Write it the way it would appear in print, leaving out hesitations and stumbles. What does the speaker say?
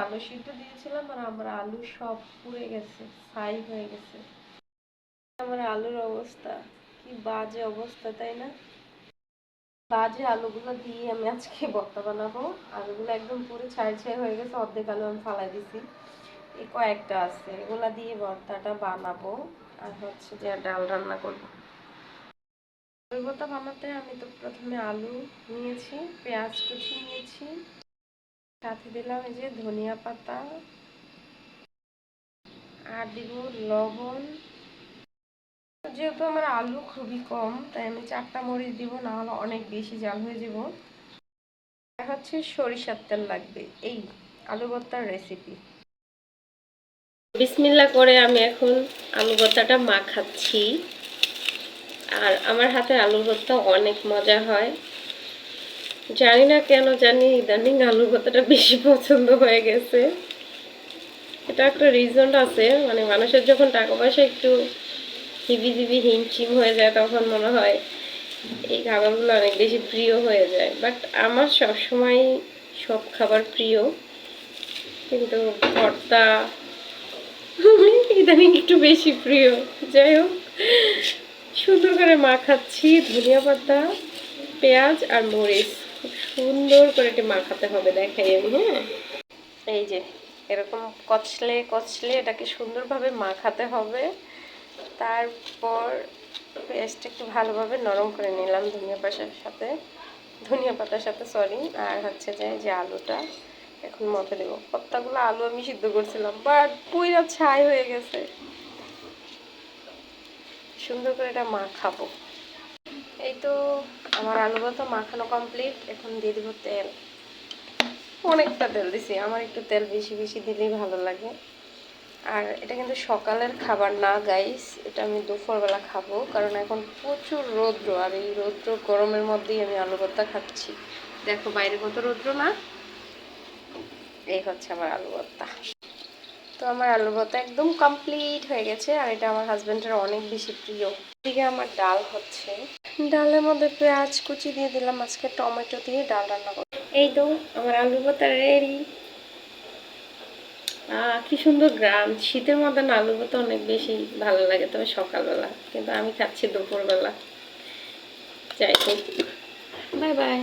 আলু সিদ্ধ দিয়েছিলাম আর আমার আলু সব পুড়ে গেছে, ছাই হয়ে গেছে। আমার আলুর অবস্থা কি বাজে অবস্থা, তাই না? বাজে আলুগুলো দিয়ে আমি আজকে ভর্তা বানাবো। আলুগুলো একদম পুরো ছাই ছাই হয়ে গেছে, অর্ধেক আলু আমি ফালাই দিছি, এই কয়েকটা আছে, এগুলা দিয়ে ভর্তাটা বানাবো। আর হচ্ছে যে ডাল রান্না করবো। আলু ভর্তা বানাতে আমি তো প্রথমে আলু নিয়েছি, পেঁয়াজ কুচি নিয়েছি, সাথে দিলাম এই যে ধনিয়া পাতা, আর দিব লবণ। যেহেতু আমার আলু খুবই কম, তাই আমি 4টা মরিচ দিব, না হলে অনেক বেশি জাল হয়ে যাব। আর হচ্ছে সরিষার তেল লাগবে। এই আলু ভর্তার রেসিপি। বিসমিল্লাহ করে আমি এখন আলু ভর্তাটা মাখাচ্ছি। আর আমার হাতে আলু ভর্তা অনেক মজা হয়, জানি না কেন জানি ইদানিং আলু ভর্তাটা বেশি পছন্দ হয়ে গেছে। এটা একটা রিজন আছে, মানে মানুষের যখন টাকা পয়সা একটু হিবিজিবি হিমশিম হয়ে যায় তখন মনে হয় এই খাবারগুলো অনেক বেশি প্রিয় হয়ে যায়। বাট আমার সবসময় সব খাবার প্রিয়, কিন্তু ভর্তা ইদানিং একটু বেশি প্রিয়। যাই হোক, সুন্দর করে মাখাচ্ছি ধনিয়া পাতা, পেঁয়াজ আর মরিচ, খুব সুন্দর করে এটি মাখাতে হবে, দেখাই আমি। হ্যাঁ, এই যে এরকম কচলে কচলে এটাকে সুন্দরভাবে মাখাতে হবে। তারপর পেঁয়াজটা একটু ভালোভাবে নরম করে নিলাম ধনিয়া পাতার সাথে সরি। আর হচ্ছে যে আলুটা এখন মতে দেবো। কতগুলো আলু আমি সিদ্ধ করছিলাম, বাট পুইরা ছাই হয়ে গেছে। সুন্দর করে এটা মাখাবো। এই তো আমার আলু ভর্তা মাখানো কমপ্লিট। এখন দিয়ে দিব তেল। অনেকটা তেল দিছি, আমার একটু তেল বেশি বেশি দিলেই ভালো লাগে। আর এটা কিন্তু সকালের খাবার না গাইস, এটা আমি দুপুরবেলা খাবো, কারণ এখন প্রচুর রৌদ্র, আর এই রৌদ্র গরমের মধ্যেই আমি আলু ভর্তা খাচ্ছি। দেখো বাইরে কত রৌদ্র না। এই হচ্ছে আমার আলু ভর্তা। তো আমার আলু ভর্তা একদম কমপ্লিট হয়ে গেছে, আর এটা আমার হাজবেন্ডের অনেক বেশি প্রিয়। এদিকে আমার ডাল হচ্ছে, ডালের মধ্যে পেঁয়াজ কুচি দিয়ে দিলাম, আজকে টমেটো দিয়ে ডাল রান্না করব। এই তো আমার আলু ভর্তা রেডি। কি সুন্দর গ্রাম। শীতের মধ্যে আলু ভর্তা অনেক বেশি ভালো লাগে, তবে সকালবেলা, কিন্তু আমি খাচ্ছি দুপুরবেলা। যাই হোক, বাই বাই।